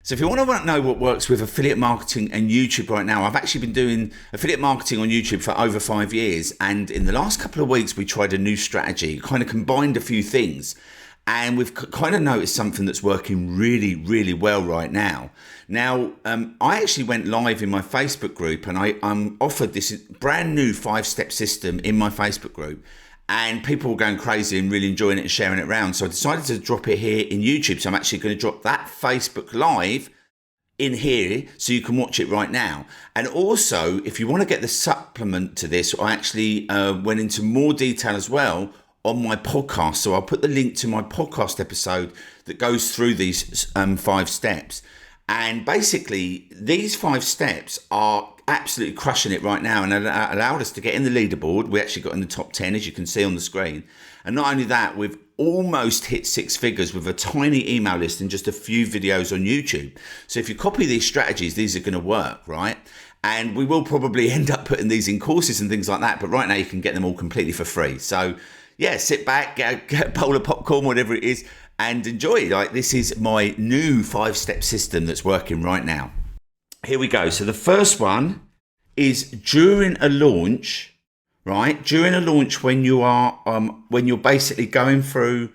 So if you want to know what works with affiliate marketing and YouTube right now, I've actually been doing affiliate marketing on YouTube for over 5 years. And in the last couple of weeks, we tried a new strategy, kind of combined a few things. And we've kind of noticed something that's working really, really well right now. Now, I actually went live in my Facebook group and I offered this brand new 5-step system in my Facebook group. And people were going crazy and really enjoying it and sharing it around. So I decided to drop it here in YouTube. So I'm actually going to drop that Facebook Live in here so you can watch it right now. And also, if you want to get the supplement to this, I actually went into more detail as well on my podcast. So I'll put the link to my podcast episode that goes through these 5 steps. And basically, these 5 steps are absolutely crushing it right now and allowed us to get in the leaderboard. We actually got in the top 10, as you can see on the screen. And not only that, we've almost hit 6 figures with a tiny email list and just a few videos on YouTube. So if you copy these strategies, these are going to work, right? And we will probably end up putting these in courses and things like that. But right now, you can get them all completely for free. So yeah, sit back, get a bowl of popcorn, whatever it is, and enjoy. Like, this is my new 5-step system that's working right now. Here we go. So the first one is during a launch, right? During a launch, when you are when you're basically going through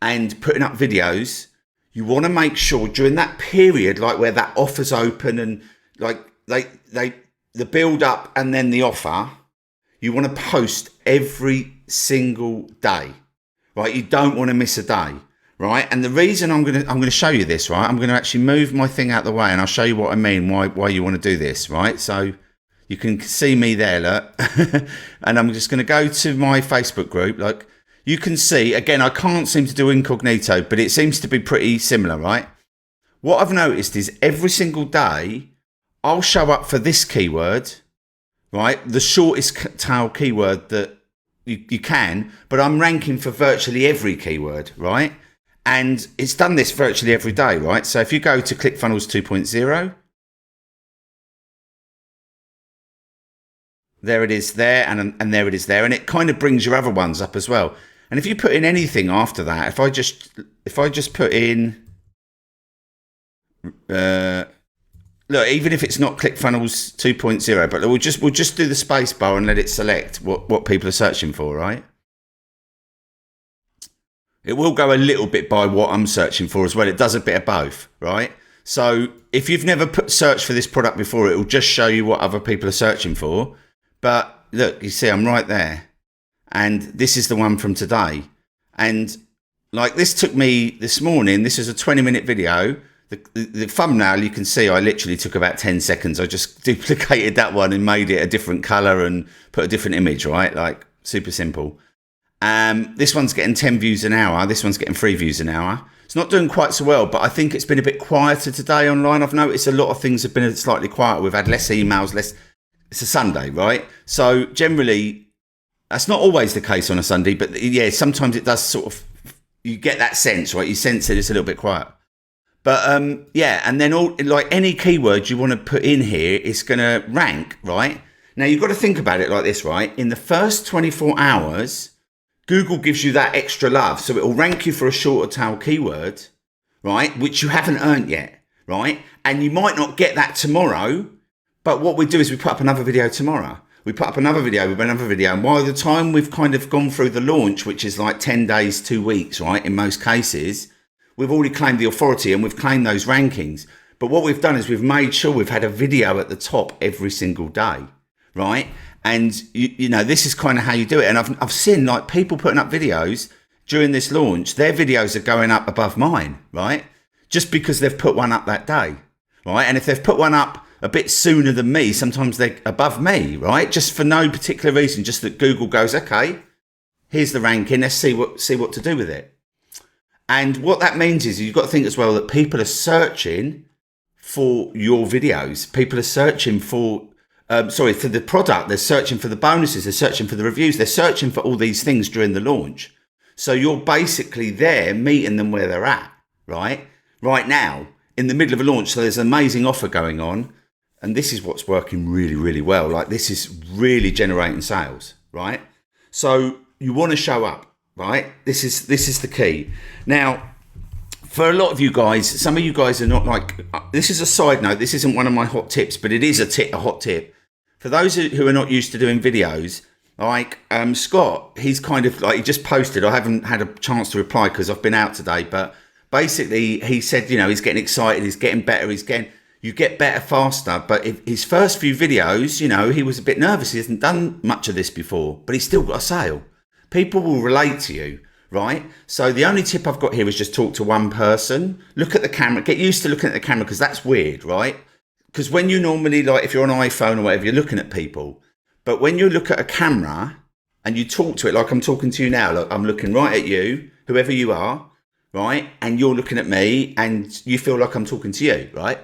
and putting up videos, you want to make sure during that period, like where that offer's open and like the build up and then the offer, you want to post every single day, right? You don't want to miss a day. Right, and the reason I'm gonna show you this, right? I'm gonna actually move my thing out of the way, and I'll show you what I mean. Why you want to do this, right? So you can see me there, look, and I'm just gonna go to my Facebook group. Like you can see, again, I can't seem to do incognito, but it seems to be pretty similar, right? What I've noticed is every single day I'll show up for this keyword, right? The shortest tail keyword that you can, but I'm ranking for virtually every keyword, right? And it's done this virtually every day, right? So if you go to Clickfunnels 2.0, there it is there, and there it is there, and it kind of brings your other ones up as well. And if you put in anything after that, if I just put in, look, even if it's not Clickfunnels 2.0, but we'll just do the space bar and let it select what people are searching for, right? It will go a little bit by what I'm searching for as well. It does a bit of both, right? So if you've never searched for this product before, it will just show you what other people are searching for. But look, you see, I'm right there. And this is the one from today. And like this took me this morning. This is a 20-minute video. The thumbnail, you can see I literally took about 10 seconds. I just duplicated that one and made it a different color and put a different image, right? Like super simple. This one's getting 10 views an hour. This one's getting 3 views an hour. It's not doing quite so well, but I think it's been a bit quieter today online. I've noticed a lot of things have been slightly quieter. We've had less emails, it's a Sunday, right? So generally, that's not always the case on a Sunday, but yeah, sometimes it does sort of, you get that sense, right? You sense that it's a little bit quiet. But yeah, and then like any keyword you want to put in here, it's going to rank, right? Now you've got to think about it like this, right? In the first 24 hours, Google gives you that extra love. So it will rank you for a shorter tail keyword, right? Which you haven't earned yet, right? And you might not get that tomorrow, but what we do is we put up another video tomorrow. We put up another video with another video. And by the time we've kind of gone through the launch, which is like 10 days, 2 weeks, right? In most cases, we've already claimed the authority and we've claimed those rankings. But what we've done is we've made sure we've had a video at the top every single day, right? And you know, this is kind of how you do it. And I've seen like people putting up videos during this launch, their videos are going up above mine, right? Just because they've put one up that day, right? And if they've put one up a bit sooner than me, sometimes they're above me, right? Just for no particular reason, just that Google goes, okay, here's the ranking, let's see what to do with it. And what that means is you've got to think as well that people are searching for your videos. People are searching for for the product, they're searching for the bonuses, they're searching for the reviews, they're searching for all these things during the launch. So you're basically there meeting them where they're at, right? Right now, in the middle of a launch, so there's an amazing offer going on, and this is what's working really, really well. Like this is really generating sales, right? So you want to show up, right? This is the key. Now, for a lot of you guys, some of you guys are not like, this is a side note, this isn't one of my hot tips, but it is a hot tip. For those who are not used to doing videos, like Scott, he's kind of like, he just posted, I haven't had a chance to reply because I've been out today, but basically he said, you know, he's getting excited, he's getting better, you get better faster. But if his first few videos, you know, he was a bit nervous, he hasn't done much of this before, but he's still got a sale. People will relate to you, right? So the only tip I've got here is just talk to one person, look at the camera, get used to looking at the camera, because that's weird, right? Because when you normally, like if you're on an iPhone or whatever, you're looking at people. But when you look at a camera and you talk to it, like I'm talking to you now, look, I'm looking right at you, whoever you are, right? And you're looking at me and you feel like I'm talking to you, right?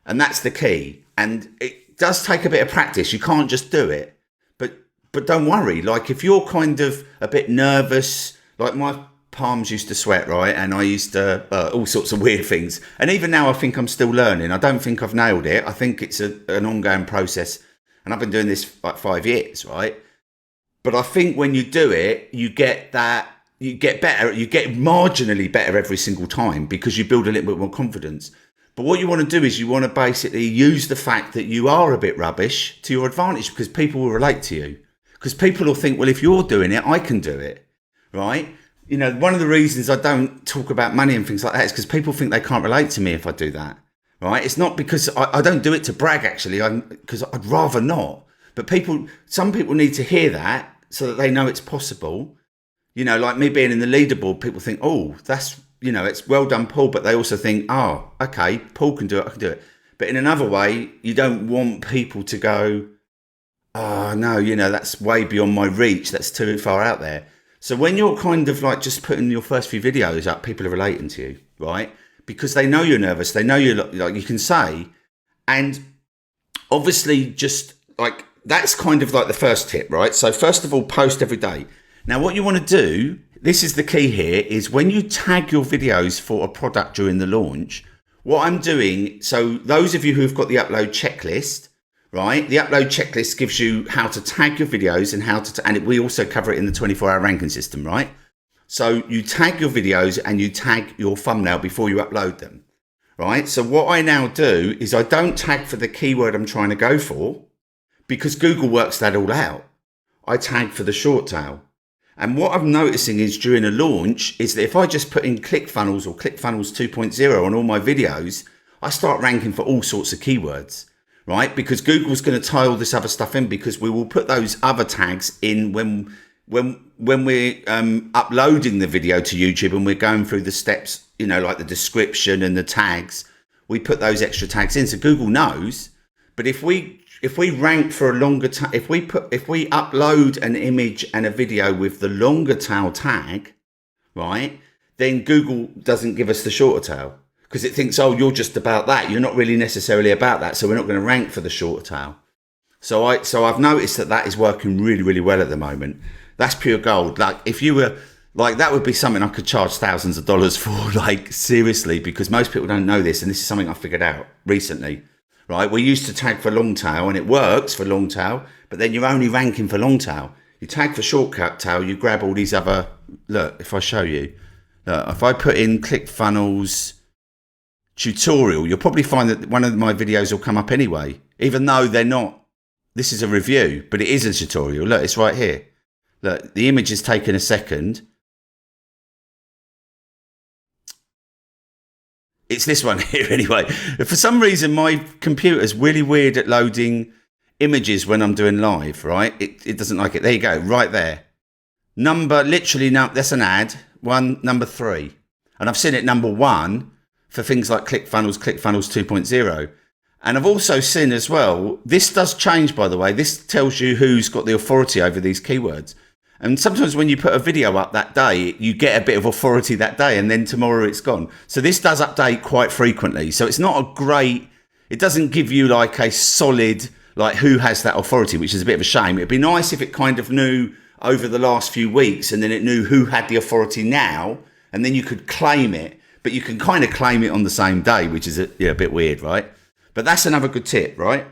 And that's the key. And it does take a bit of practice. You can't just do it. But don't worry. Like if you're kind of a bit nervous, like my palms used to sweat, right? And I used to, all sorts of weird things. And even now I think I'm still learning. I don't think I've nailed it. I think it's an ongoing process. And I've been doing this like 5 years, right? But I think when you do it, you get better. You get marginally better every single time because you build a little bit more confidence. But what you want to do is you want to basically use the fact that you are a bit rubbish to your advantage, because people will relate to you. Because people will think, well, if you're doing it, I can do it, right? You know, one of the reasons I don't talk about money and things like that is because people think they can't relate to me if I do that, right? It's not because I don't do it to brag, actually, because I'd rather not. But some people need to hear that so that they know it's possible. You know, like me being in the leaderboard, people think, oh, that's, you know, it's well done, Paul. But they also think, oh, okay, Paul can do it, I can do it. But in another way, you don't want people to go, oh, no, you know, that's way beyond my reach. That's too far out there. So when you're kind of like just putting your first few videos up, people are relating to you, right? Because they know you're nervous. They know you're like, you can say, and obviously just like, that's kind of like the first tip, right? So first of all, post every day. Now, what you want to do, this is the key here, is when you tag your videos for a product during the launch, what I'm doing, so those of you who've got the upload checklist, right? The upload checklist gives you how to tag your videos and and we also cover it in the 24-hour ranking system, right? So you tag your videos and you tag your thumbnail before you upload them, right? So what I now do is I don't tag for the keyword I'm trying to go for because Google works that all out. I tag for the short tail. And what I'm noticing is during a launch is that if I just put in Clickfunnels or Clickfunnels 2.0 on all my videos, I start ranking for all sorts of keywords. Right? Because Google's going to tie all this other stuff in, because we will put those other tags in when we're uploading the video to YouTube and we're going through the steps, you know, like the description and the tags, we put those extra tags in. So Google knows. But if we rank for a longer time, if we upload an image and a video with the longer tail tag, right, then Google doesn't give us the shorter tail. Because it thinks, oh, you're just about that. You're not really necessarily about that. So we're not going to rank for the shorter tail. So I've noticed that is working really, really well at the moment. That's pure gold. Like if you were like, that would be something I could charge thousands of dollars for, like seriously, because most people don't know this. And this is something I figured out recently, right? We used to tag for long tail and it works for long tail, but then you're only ranking for long tail. You tag for shortcut tail, you grab all these other, look, if I show you, look, if I put in ClickFunnels tutorial, you'll probably find that one of my videos will come up anyway, even though they're not, this is a review, but it is a tutorial. Look, it's right here. Look, the image is taken a second. It's this one here anyway. For some reason, my computer's really weird at loading images when I'm doing live, right? It doesn't like it. There you go, right there. That's an ad, number 3. And I've seen it number 1 for things like Clickfunnels 2.0. And I've also seen as well, this does change, by the way. This tells you who's got the authority over these keywords. And sometimes when you put a video up that day, you get a bit of authority that day and then tomorrow it's gone. So this does update quite frequently. So it's not it doesn't give you like a solid, like who has that authority, which is a bit of a shame. It'd be nice if it kind of knew over the last few weeks and then it knew who had the authority now and then you could claim it. But you can kind of claim it on the same day, which is a bit weird, right? But that's another good tip, right?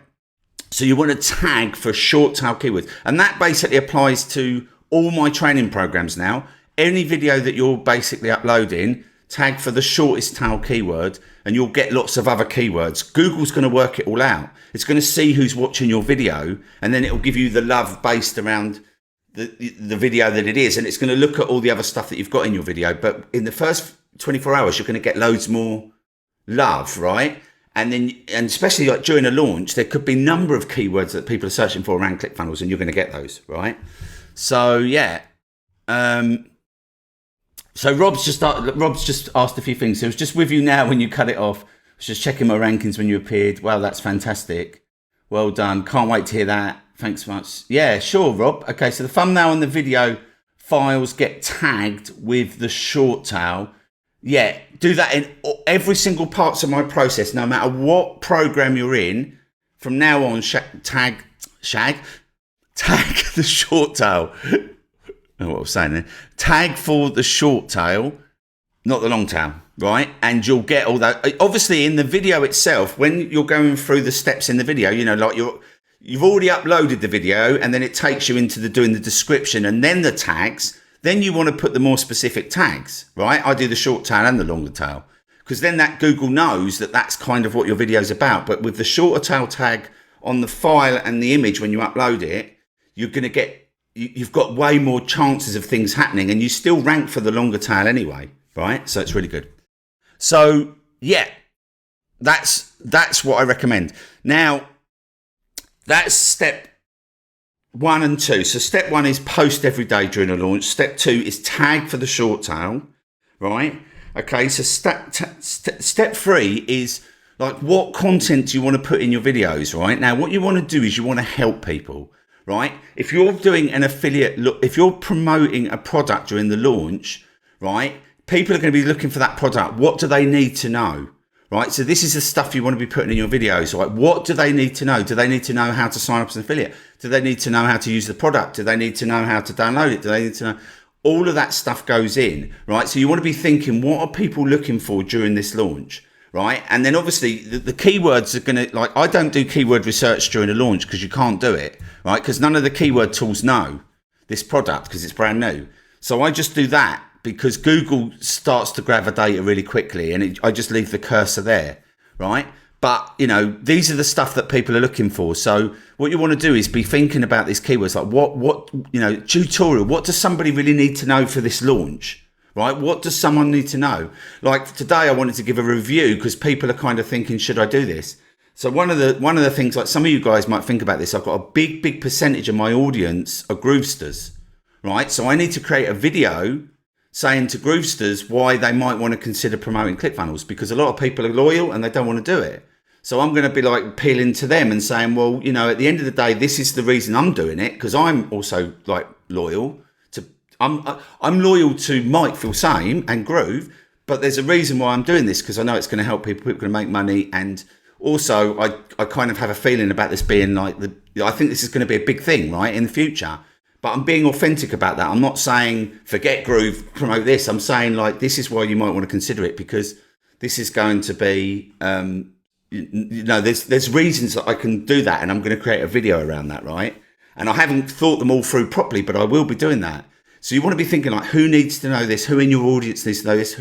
So you want to tag for short tail keywords. And that basically applies to all my training programs now. Any video that you're basically uploading, tag for the shortest tail keyword, and you'll get lots of other keywords. Google's going to work it all out. It's going to see who's watching your video, and then it'll give you the love based around the video that it is, and it's going to look at all the other stuff that you've got in your video. But in the first 24 hours, you're going to get loads more love, right? And especially like during a launch, there could be a number of keywords that people are searching for around ClickFunnels, and you're going to get those, right? So yeah. So Rob's just asked a few things. So it was just with you now when you cut it off. I was just checking my rankings when you appeared. Wow, that's fantastic. Well done. Can't wait to hear that. Thanks so much. Yeah, sure, Rob. Okay, so the thumbnail and the video files get tagged with the short tail. Yeah, do that in every single parts of my process, no matter what program you're in. From now on, tag the short tail. What I was saying there. Tag for the short tail, not the long tail, right? And you'll get all that. Obviously, in the video itself, when you're going through the steps in the video, you know, like you've already uploaded the video, and then it takes you into doing the description and then the tags. Then you want to put the more specific tags, right? I do the short tail and the longer tail, because then that Google knows that that's kind of what your video is about. But with the shorter tail tag on the file and the image when you upload it, you're going to get, you've got way more chances of things happening, and you still rank for the longer tail anyway, right? So it's really good. So yeah, that's what I recommend. Now, that's step 1 and 2. So step 1 is post every day during a launch. Step 2 is tag for the short tail, right? Okay, so step 3 is like, what content do you want to put in your videos, right? Now, what you want to do is you want to help people, right? If you're doing an affiliate, if you're promoting a product during the launch, right? People are going to be looking for that product. What do they need to know, right? So this is the stuff you want to be putting in your videos, right? What do they need to know? Do they need to know how to sign up as an affiliate? Do they need to know how to use the product? Do they need to know how to download it? Do they need to know? All of that stuff goes in, right? So you want to be thinking, what are people looking for during this launch? Right. And then obviously the keywords are going to, like, I don't do keyword research during a launch because you can't do it, right? Because none of the keyword tools know this product because it's brand new. So I just do that because Google starts to grab the data really quickly, and I just leave the cursor there, right? But, you know, these are the stuff that people are looking for. So what you want to do is be thinking about these keywords, like what, you know, tutorial, what does somebody really need to know for this launch? Right? What does someone need to know? Like today, I wanted to give a review because people are kind of thinking, should I do this? So one of the things, like some of you guys might think about this, I've got a big percentage of my audience are Groovesters, right? So I need to create a video saying to Groovesters why they might want to consider promoting ClickFunnels, because a lot of people are loyal and they don't want to do it. So I'm going to be like appealing to them and saying, well, you know, at the end of the day, this is the reason I'm doing it, because I'm also like loyal. I'm loyal to Mike Feel Same and Groove, but there's a reason why I'm doing this, because I know it's going to help people are going to make money. And also I kind of have a feeling about this being like I think this is going to be a big thing, right, in the future. But I'm being authentic about that. I'm not saying forget Groove, promote this. I'm saying like, this is why you might want to consider it, because this is going to be, you know, there's reasons that I can do that, and I'm going to create a video around that, right? And I haven't thought them all through properly, but I will be doing that. So you want to be thinking like, who needs to know this? Who in your audience needs to know this?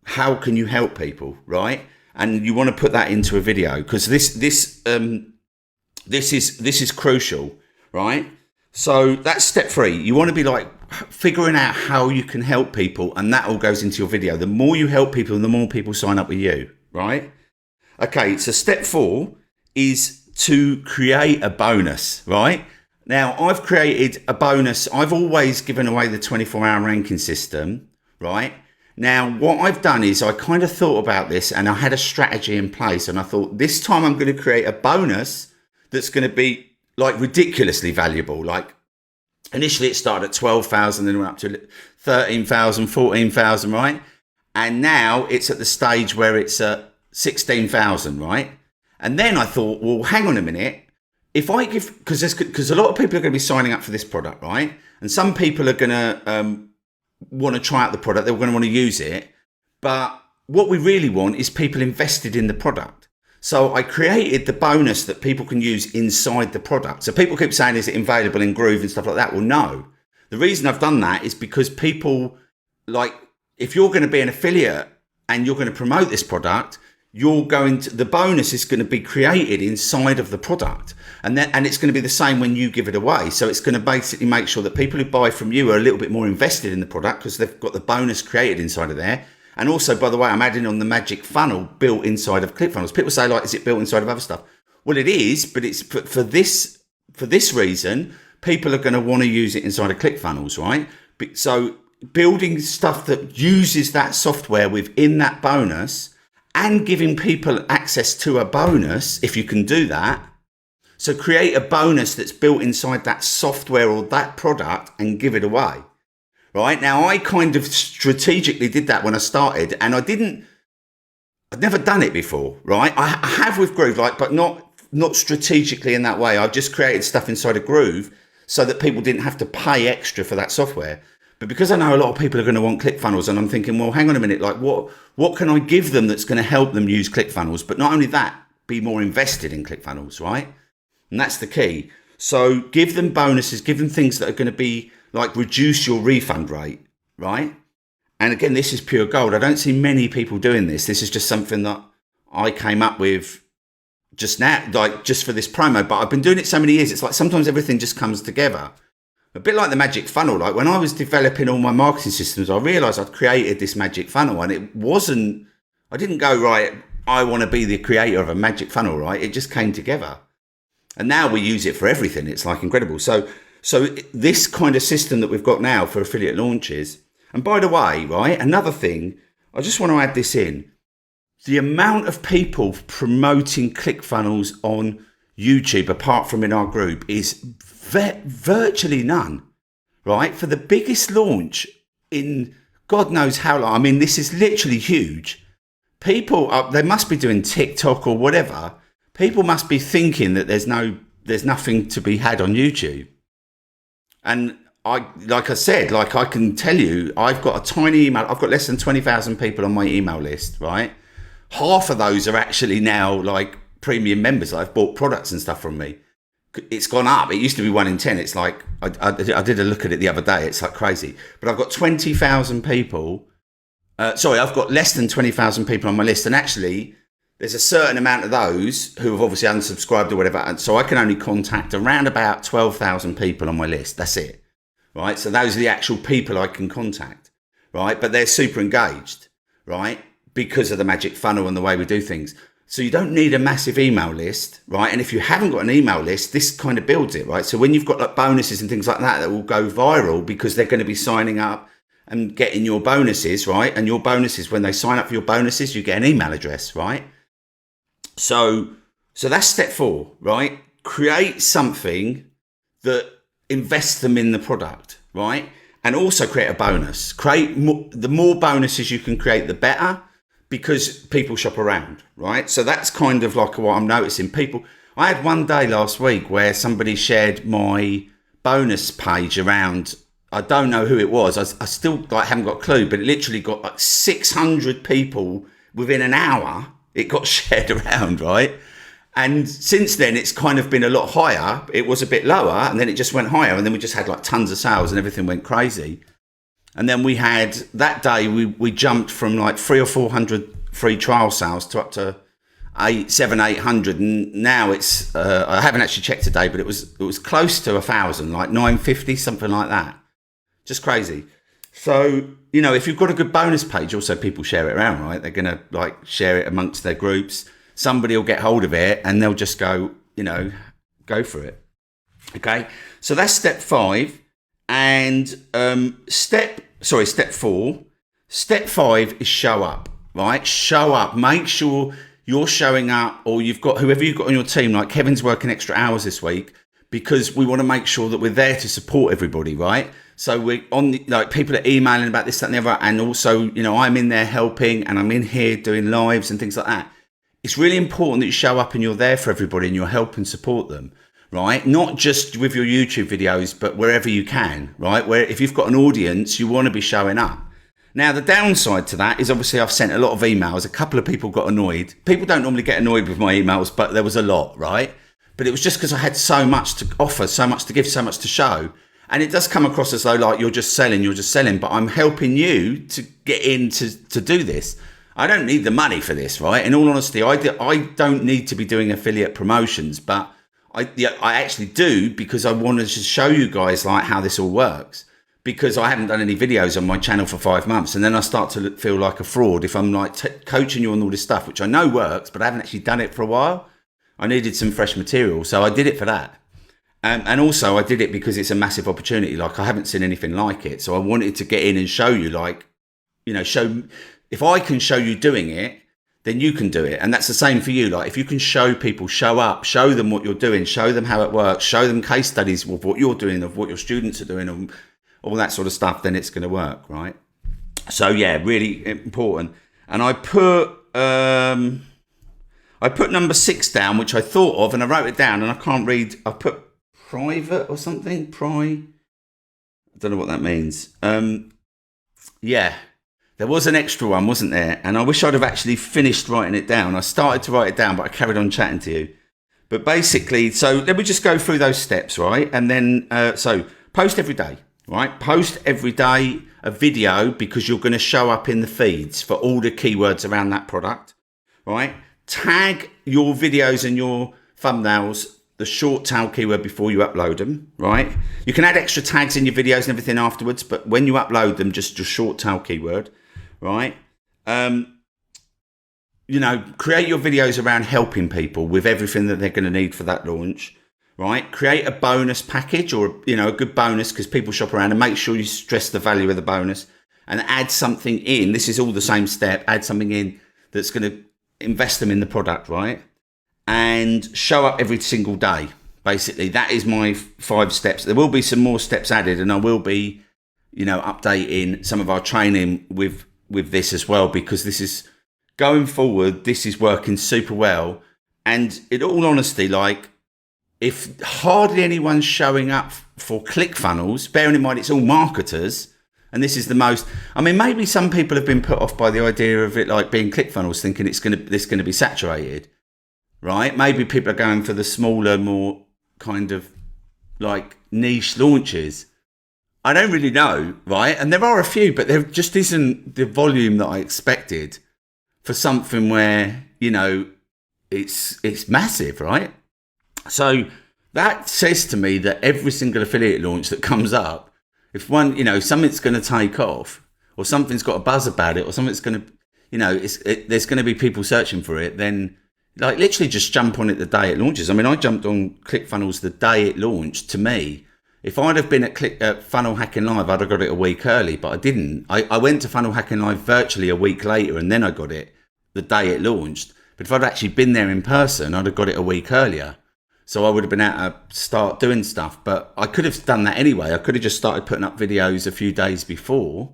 How can you help people, right? And you want to put that into a video, because this is crucial, right? So that's step 3. You want to be like figuring out how you can help people, and that all goes into your video. The more you help people, the more people sign up with you, right? Okay, so step 4 is to create a bonus, right? Now, I've created a bonus. I've always given away the 24-hour ranking system, right? Now, what I've done is I kind of thought about this, and I had a strategy in place, and I thought this time I'm going to create a bonus that's going to be like ridiculously valuable. Like initially it started at 12,000, then went up to 13,000, 14,000, right? And now it's at the stage where it's at 16,000, right? And then I thought, well, hang on a minute. If I give, because a lot of people are going to be signing up for this product, right? And some people are going to want to try out the product. They're going to want to use it. But what we really want is people invested in the product. So I created the bonus that people can use inside the product. So people keep saying, is it available in Groove and stuff like that? Well, no. The reason I've done that is because people like, if you're going to be an affiliate and you're going to promote this product, the bonus is going to be created inside of the product. And it's going to be the same when you give it away. So it's going to basically make sure that people who buy from you are a little bit more invested in the product because they've got the bonus created inside of there. And also, by the way, I'm adding on the magic funnel built inside of Clickfunnels. People say, like, is it built inside of other stuff? Well, it is, but it's for this reason, people are going to want to use it inside of Clickfunnels, right? So building stuff that uses that software within that bonus and giving people access to a bonus, if you can do that. So create a bonus that's built inside that software or that product and give it away, right? Now, I kind of strategically did that when I started, and I'd never done it before, right? I have with Groove, but not strategically in that way. I've just created stuff inside of Groove so that people didn't have to pay extra for that software. But because I know a lot of people are going to want ClickFunnels, and I'm thinking, well, hang on a minute, what can I give them that's going to help them use ClickFunnels? But not only that, be more invested in ClickFunnels, right? And that's the key. So give them bonuses, give them things that are going to be reduce your refund rate, right? And again, this is pure gold. I don't see many people doing this. This is just something that I came up with just now, just for this promo, but I've been doing it so many years. It's like sometimes everything just comes together. A bit like the magic funnel. Like when I was developing all my marketing systems, I realized I'd created this magic funnel, and I didn't go, right, I want to be the creator of a magic funnel, right? It just came together. And now we use it for everything. It's incredible. So this kind of system that we've got now for affiliate launches. And by the way, right, another thing, I just want to add this in. The amount of people promoting ClickFunnels on YouTube, apart from in our group, is virtually none, right? For the biggest launch in God knows how long. I mean, this is literally huge. People they must be doing TikTok or whatever. People must be thinking that there's nothing to be had on YouTube. And I can tell you, I've got a tiny email. I've got less than 20,000 people on my email list, right? Half of those are actually now premium members that have bought products and stuff from me. It's gone up. It used to be 1 in 10. It's I did a look at it the other day. It's crazy. But I've got 20,000 people. I've got less than 20,000 people on my list. And actually, there's a certain amount of those who have obviously unsubscribed or whatever. And so I can only contact around about 12,000 people on my list. That's it. Right. So those are the actual people I can contact. Right. But they're super engaged. Right. Because of the magic funnel and the way we do things. So you don't need a massive email list, right? And if you haven't got an email list, this kind of builds it, right? So when you've got bonuses and things like that will go viral because they're going to be signing up and getting your bonuses, right? And your bonuses, when they sign up for your bonuses, you get an email address, right? So that's step 4, right? Create something that invests them in the product, right? And also create a bonus. The more bonuses you can create, the better. Because people shop around, right? So that's kind of what I'm noticing. I had one day last week where somebody shared my bonus page around. I don't know who it was. I still haven't got a clue, but it literally got 600 people within an hour. It got shared around, right? And since then, it's kind of been a lot higher. It was a bit lower, and then it just went higher, and then we just had tons of sales, and everything went crazy. And then we had, that day, we jumped from 300 or 400 free trial sales to up to 700-800. And now it's, I haven't actually checked today, but it was close to 1,000, 950, something like that. Just crazy. So, if you've got a good bonus page, also people share it around, right? They're going to share it amongst their groups. Somebody will get hold of it and they'll just go, go for it. Okay. So that's step 5. And step 4. Step 5 is show up, right? Show up. Make sure you're showing up, or you've got whoever you've got on your team. Like Kevin's working extra hours this week because we want to make sure that we're there to support everybody, right? So we're on people are emailing about this, that, and the other, and also I'm in there helping, and I'm in here doing lives and things like that. It's really important that you show up and you're there for everybody and you're helping support them. Right? Not just with your YouTube videos, but wherever you can, right? Where if you've got an audience, you want to be showing up. Now, the downside to that is obviously I've sent a lot of emails. A couple of people got annoyed. People don't normally get annoyed with my emails, but there was a lot, right? But it was just because I had so much to offer, so much to give, so much to show. And it does come across as though like you're just selling, but I'm helping you to get in to do this. I don't need the money for this, right? In all honesty, I don't need to be doing affiliate promotions, but I actually do, because I want to just show you guys like how this all works, because I haven't done any videos on my channel for 5 months. And then I start to feel like a fraud if I'm like coaching you on all this stuff, which I know works, but I haven't actually done it for a while. I needed some fresh material. So I did it for that. And also I did it because it's a massive opportunity. Like I haven't seen anything like it. So I wanted to get in and show you, like, you know, if I can show you doing it, then you can do it. And that's the same for you. Like if you can show people, show up, show them what you're doing, show them how it works, show them case studies of what you're doing, of what your students are doing, and all that sort of stuff, then it's going to work, right? So yeah, really important. And I put number 6 down, which I thought of, and I wrote it down, and I can't read. I put private or something. I don't know what that means. Yeah, there was an extra one, wasn't there? And I wish I'd have actually finished writing it down. I started to write it down, but I carried on chatting to you. But basically, so let me just go through those steps, right? And then, so post every day, right? Post every day a video, because you're going to show up in the feeds for all the keywords around that product, right? Tag your videos and your thumbnails the short tail keyword before you upload them, right? You can add extra tags in your videos and everything afterwards, but when you upload them, just your short tail keyword, right? You know, create your videos around helping people with everything that they're going to need for that launch, right? Create a bonus package, or, you know, a good bonus, because people shop around, and make sure you stress the value of the bonus, and add something in. This is all the same step. Add something in that's going to invest them in the product, right? And show up every single day. Basically, that is my 5 steps. There will be some more steps added, and I will be, you know, updating some of our training with this as well, because this is going forward. This is working super well. And in all honesty, like, if hardly anyone's showing up for ClickFunnels, bearing in mind it's all marketers, and this is the most, I mean, maybe some people have been put off by the idea of it like being ClickFunnels, thinking it's going to be saturated. Right? Maybe people are going for the smaller, more kind of like niche launches. I don't really know, right? And there are a few, but there just isn't the volume that I expected for something where, you know, it's massive, right? So that says to me that every single affiliate launch that comes up, if one, you know, something's going to take off, or something's got a buzz about it, or something's going to, you know, there's going to be people searching for it, then like literally just jump on it the day it launches. I mean, I jumped on ClickFunnels the day it launched. To me, if I'd have been at Funnel Hacking Live, I'd have got it a week early, but I didn't. I went to Funnel Hacking Live virtually a week later, and then I got it the day it launched. But if I'd actually been there in person, I'd have got it a week earlier. So I would have been able to start doing stuff, but I could have done that anyway. I could have just started putting up videos a few days before,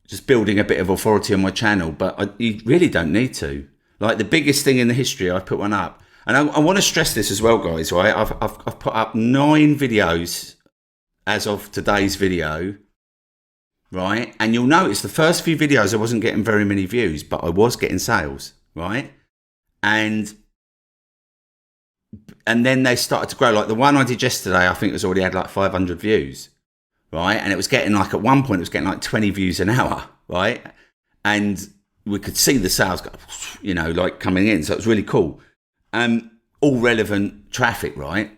just building a bit of authority on my channel, but you really don't need to. Like the biggest thing in the history, I put one up. And I want to stress this as well, guys, right? I've put up 9 videos as of today's video, right? And you'll notice the first few videos, I wasn't getting very many views, but I was getting sales, right? And then they started to grow. Like the one I did yesterday, I think it was already had like 500 views, right? And it was getting like, at one point, it was getting like 20 views an hour, right? And we could see the sales, you know, like coming in. So it was really cool. All relevant traffic, right?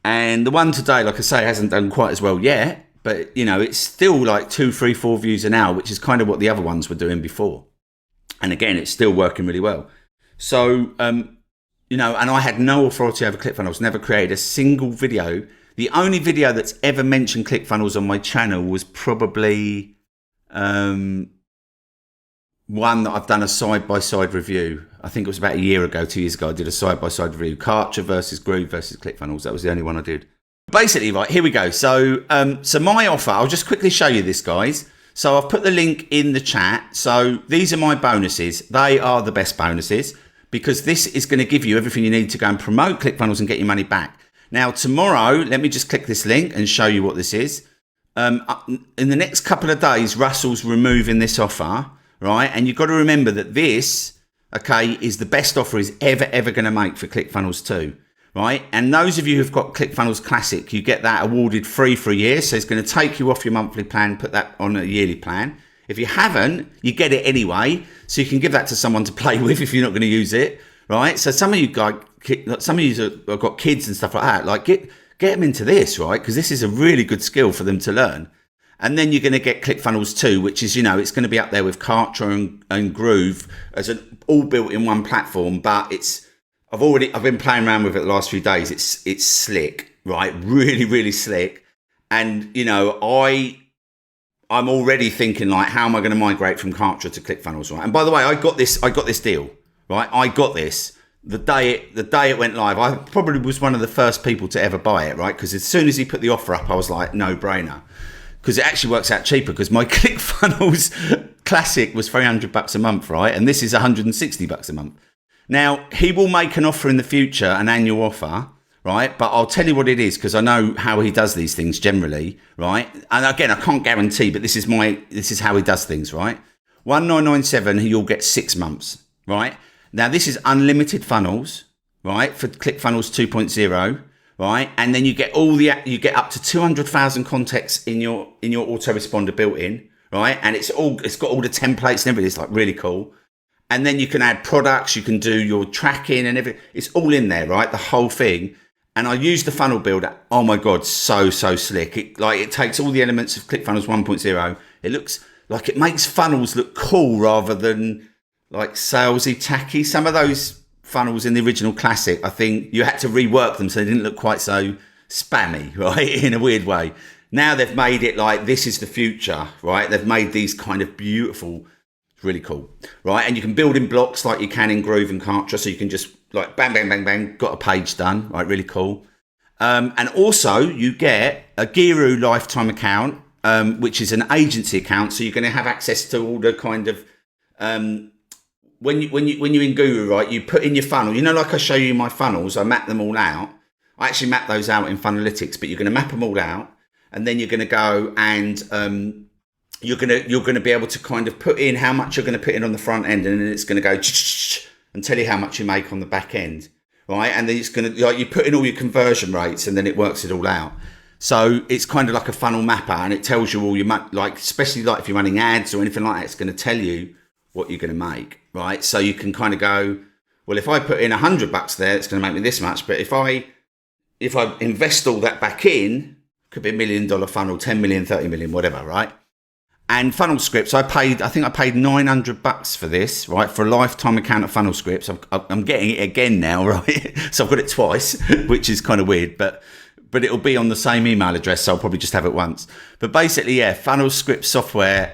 And the one today, like I say, hasn't done quite as well yet, but you know, it's still like 2, 3, 4 views an hour, which is kind of what the other ones were doing before. And again, it's still working really well. So, you know, and I had no authority over ClickFunnels, never created a single video. The only video that's ever mentioned ClickFunnels on my channel was probably, one that I've done a side-by-side review. I think it was about a year ago, 2 years ago, I did a side-by-side review. Kartra versus Groove versus ClickFunnels. That was the only one I did. Basically, right, here we go. So, so my offer, I'll just quickly show you this, guys. So I've put the link in the chat. So these are my bonuses. They are the best bonuses, because this is going to give you everything you need to go and promote ClickFunnels and get your money back. Now, tomorrow, let me just click this link and show you what this is. In the next couple of days, Russell's removing this offer. Right, and you've got to remember that this, okay, is the best offer he's ever going to make for ClickFunnels 2. right? And those of you who've got ClickFunnels Classic, you get that awarded free for a year. So it's going to take you off your monthly plan, put that on a yearly plan. If you haven't, you get it anyway. So you can give that to someone to play with if you're not going to use it, right? So some of you guys, some of you have got kids and stuff like that, like get them into this, right? Because this is a really good skill for them to learn. And then you're going to get ClickFunnels 2, which is, it's going to be up there with Kartra and Groove as all built in one platform. But I've been playing around with it the last few days. It's slick, right? Really, really slick. And, I'm already thinking like, how am I going to migrate from Kartra to ClickFunnels, right? And by the way, I got this deal, right? I got this the day it went live. I probably was one of the first people to ever buy it, right? Because as soon as he put the offer up, I was like, no brainer. Because it actually works out cheaper, because my ClickFunnels Classic was $300 a month, right? And this is $160 a month. Now, he will make an offer in the future, an annual offer, right? But I'll tell you what it is, because I know how he does these things generally, right? And again, I can't guarantee, but this is how he does things, right? 1997, you'll get 6 months, right? Now, this is unlimited funnels, right? For ClickFunnels 2.0. Right, and then you get up to 200,000 contacts in your autoresponder built in, right? And it's got all the templates and everything. It's like really cool. And then you can add products, you can do your tracking and everything. It's all in there, right? The whole thing. And I use the funnel builder. Oh my God, so slick. It takes all the elements of ClickFunnels 1.0. It looks like it makes funnels look cool rather than like salesy, tacky. Some of those funnels in the original Classic, I think you had to rework them so they didn't look quite so spammy, right? In a weird way. Now they've made it like this is the future, right? They've made these kind of beautiful, really cool, right? And you can build in blocks like you can in Groove and Kartra, so you can just like bang, bang, bang, bang, got a page done, right? Really cool. And also you get a Guru lifetime account, which is an agency account, so you're going to have access to all the kind of when you're in Guru, right, you put in your funnel, like I show you my funnels, I map them all out. I actually map those out in Funnelytics, but you're going to map them all out, and then you're going to go and you're going to be able to kind of put in how much you're going to put in on the front end, and then it's going to go and tell you how much you make on the back end, right? And then it's going to, like, you put in all your conversion rates, and then it works it all out. So it's kind of like a funnel mapper, and it tells you all your, like, especially like if you're running ads or anything like that, it's going to tell you what you're going to make, right? So you can kind of go, well, if I put in $100 there, it's going to make me this much. But if I invest all that back in, could be $1 million funnel, 10 million, 30 million, whatever, right? And funnel scripts, I think I paid $900 for this, right? For a lifetime account of funnel scripts. I'm getting it again now, right? So I've got it twice, which is kind of weird, but it'll be on the same email address, so I'll probably just have it once. But basically, yeah, funnel script software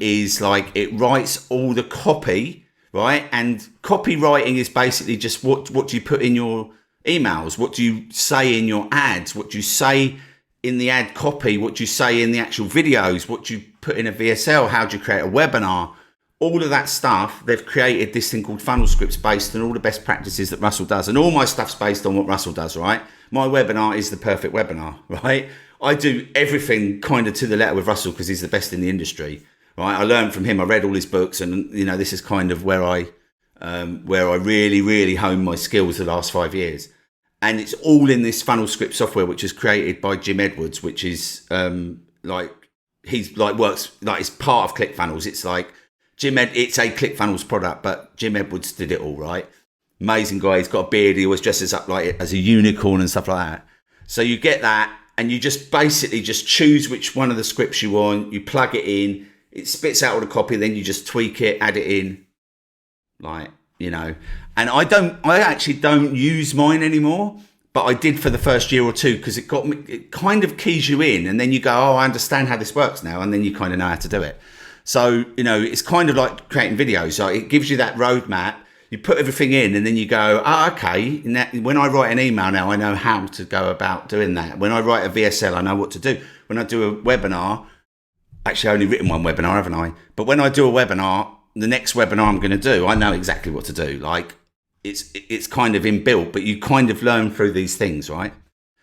is like, it writes all the copy, right? And copywriting is basically just what do you put in your emails? What do you say in your ads? What do you say in the ad copy? What do you say in the actual videos? What do you put in a VSL? How do you create a webinar? All of that stuff, they've created this thing called funnel scripts based on all the best practices that Russell does. And all my stuff's based on what Russell does, right? My webinar is the perfect webinar, right? I do everything kind of to the letter with Russell because he's the best in the industry, right? I learned from him. I read all his books, and this is kind of where I really, really honed my skills the last 5 years. And it's all in this funnel script software, which is created by Jim Edwards, which is works like it's part of ClickFunnels. It's like it's a ClickFunnels product, but Jim Edwards did it all, right? Amazing guy. He's got a beard. He always dresses up like as a unicorn and stuff like that. So you get that, and you just basically just choose which one of the scripts you want. You plug it in. It spits out all the copy. Then you just tweak it, add it in, And I actually don't use mine anymore, but I did for the first year or two because it kind of keys you in, and then you go, oh, I understand how this works now, and then you kind of know how to do it. So it's kind of like creating videos. So it gives you that roadmap. You put everything in, and then you go, okay, when I write an email now, I know how to go about doing that. When I write a VSL, I know what to do. When I do a webinar, actually I've only written one webinar, haven't I? But when I do a webinar, the next webinar I'm going to do, I know exactly what to do. Like it's kind of inbuilt, but you kind of learn through these things, right?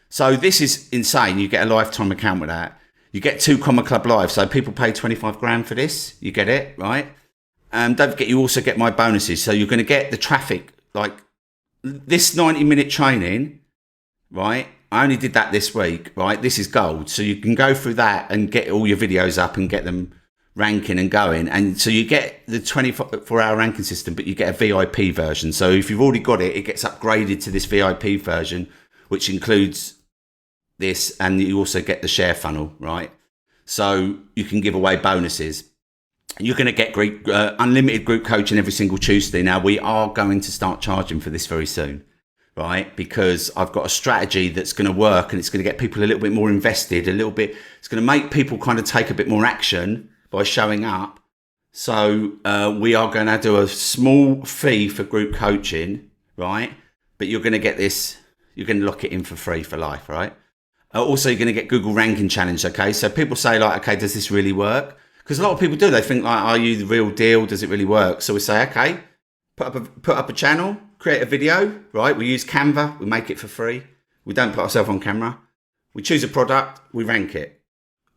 So this is insane. You get a lifetime account with that. You get 2 Comma Club Live. So people pay 25 grand for this. You get it, right? Don't forget, you also get my bonuses. So you're going to get the traffic. Like this 90-minute training right? I only did that this week, right? This is gold. So you can go through that and get all your videos up and get them ranking and going. And so you get the 24-hour ranking system, but you get a VIP version. So if you've already got it, it gets upgraded to this VIP version, which includes this, and you also get the share funnel, right? So you can give away bonuses. You're going to get unlimited group coaching every single Tuesday. Now, we are going to start charging for this very soon, right? Because I've got a strategy that's going to work, and it's going to get people a little bit more invested, it's going to make people kind of take a bit more action by showing up. So we are going to do a small fee for group coaching, right? But you're going to get this, you're going to lock it in for free for life, right? Also, you're going to get Google ranking challenge, okay? So people say like, okay, does this really work? Because a lot of people do. They think like, are you the real deal? Does it really work? So we say, okay, put up a channel, create a video, right? We use Canva. We make it for free. We don't put ourselves on camera. We choose a product. We rank it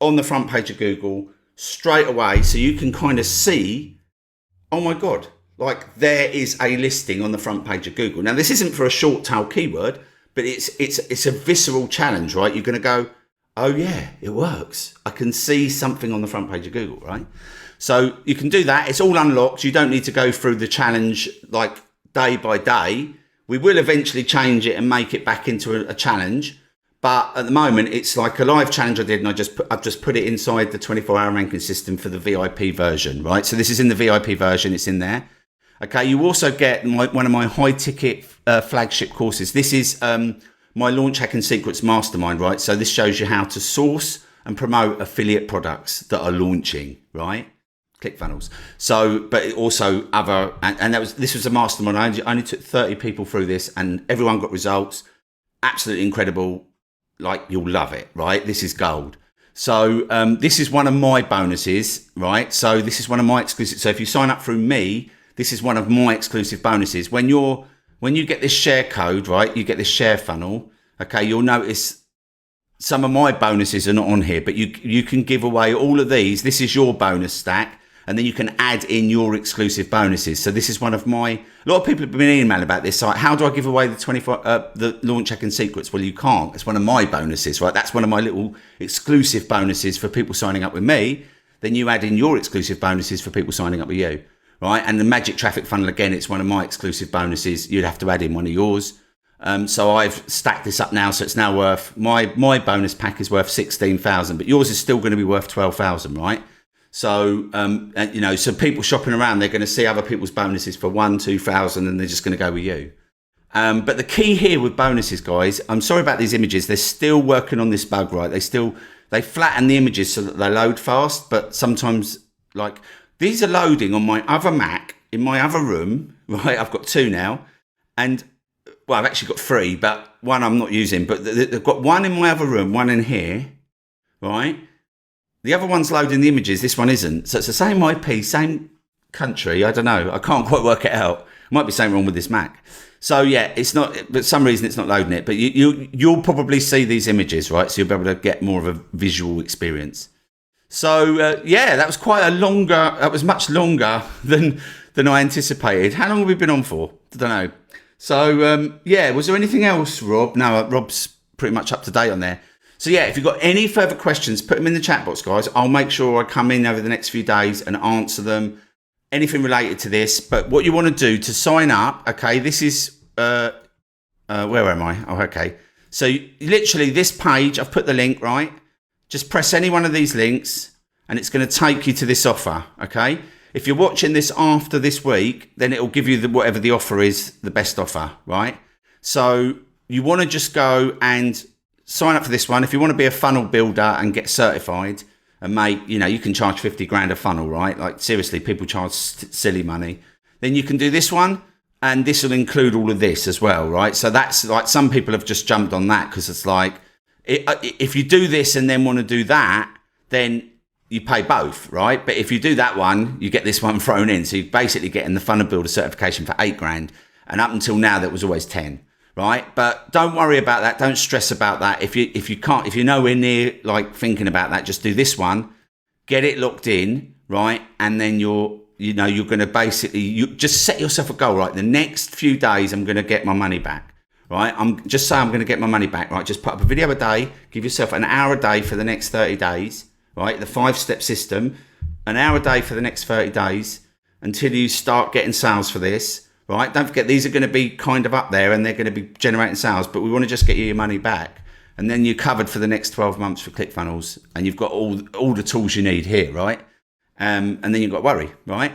on the front page of Google straight away. So you can kind of see, oh my God, like there is a listing on the front page of Google. Now, this isn't for a short tail keyword, but it's a visceral challenge, right? You're going to go, oh yeah, it works. I can see something on the front page of Google, right? So you can do that. It's all unlocked. You don't need to go through the challenge like day by day. We will eventually change it and make it back into a challenge. But at the moment, it's like a live challenge I did, and I've just put it inside the 24-hour ranking system for the VIP version, right? So this is in the VIP version. It's in there. Okay, you also get one of my high-ticket flagship courses. This is my Launch Hacking Secrets Mastermind, right? So this shows you how to source and promote affiliate products that are launching, right? Clickfunnels. So, but also other, and this was a mastermind. I only took 30 people through this, and everyone got results. Absolutely incredible. Like, you'll love it, right? This is gold. So this is one of my bonuses, right? So this is one of my exclusive. So if you sign up through me, this is one of my exclusive bonuses. When you get this share code, right, you get this share funnel, okay, you'll notice some of my bonuses are not on here, but you can give away all of these. This is your bonus stack, and then you can add in your exclusive bonuses. So this is one of a lot of people have been emailing about this. Like, how do I give away the Launch Hacking Secrets? Well, you can't. It's one of my bonuses, right? That's one of my little exclusive bonuses for people signing up with me. Then you add in your exclusive bonuses for people signing up with you. Right, and the magic traffic funnel, again, it's one of my exclusive bonuses. You'd have to add in one of yours. So I've stacked this up now, so it's now worth, my bonus pack is worth 16,000, but yours is still going to be worth 12,000, right? So, so people shopping around, they're going to see other people's bonuses for 2,000, and they're just going to go with you. But the key here with bonuses, guys, I'm sorry about these images. They're still working on this bug, right? They flatten the images so that they load fast, but sometimes, like, these are loading on my other Mac in my other room, right? I've got two now. And, well, I've actually got three, but one I'm not using. But they've got one in my other room, one in here, right? The other one's loading the images. This one isn't. So it's the same IP, same country. I don't know. I can't quite work it out. Might be something wrong with this Mac. So, yeah, it's not, but for some reason it's not loading it. But you'll probably see these images, right? So you'll be able to get more of a visual experience. So, that was that was much longer than I anticipated. How long have we been on for? I don't know. So, was there anything else, Rob? No, Rob's pretty much up to date on there. So, if you've got any further questions, put them in the chat box, guys. I'll make sure I come in over the next few days and answer them. Anything related to this. But what you want to do to sign up, okay, this is, where am I? Oh, okay. So, literally this page, I've put the link, right? Just press any one of these links and it's going to take you to this offer, okay? If you're watching this after this week, then it'll give you whatever the offer is, the best offer, right? So you want to just go and sign up for this one. If you want to be a funnel builder and get certified and make, you can charge 50 grand a funnel, right? Like, seriously, people charge silly money. Then you can do this one, and this will include all of this as well, right? So that's like, some people have just jumped on that because it's like, if you do this and then want to do that, then you pay both, right? But if you do that one, you get this one thrown in. So you're basically getting the funnel builder certification for 8 grand. And up until now, that was always 10, right? But don't worry about that. Don't stress about that. If you're nowhere near like thinking about that, just do this one, get it locked in, right? And then you're going to basically, you just set yourself a goal, right? The next few days, I'm going to get my money back. right? I'm just say I'm going to get my money back, right? Just put up a video a day, give yourself an hour a day for the next 30 days, right? The 5-step system, an hour a day for the next 30 days until you start getting sales for this, right? Don't forget, these are going to be kind of up there and they're going to be generating sales, but we want to just get you your money back. And then you're covered for the next 12 months for ClickFunnels, and you've got all the tools you need here, right? And then you've got to worry, right?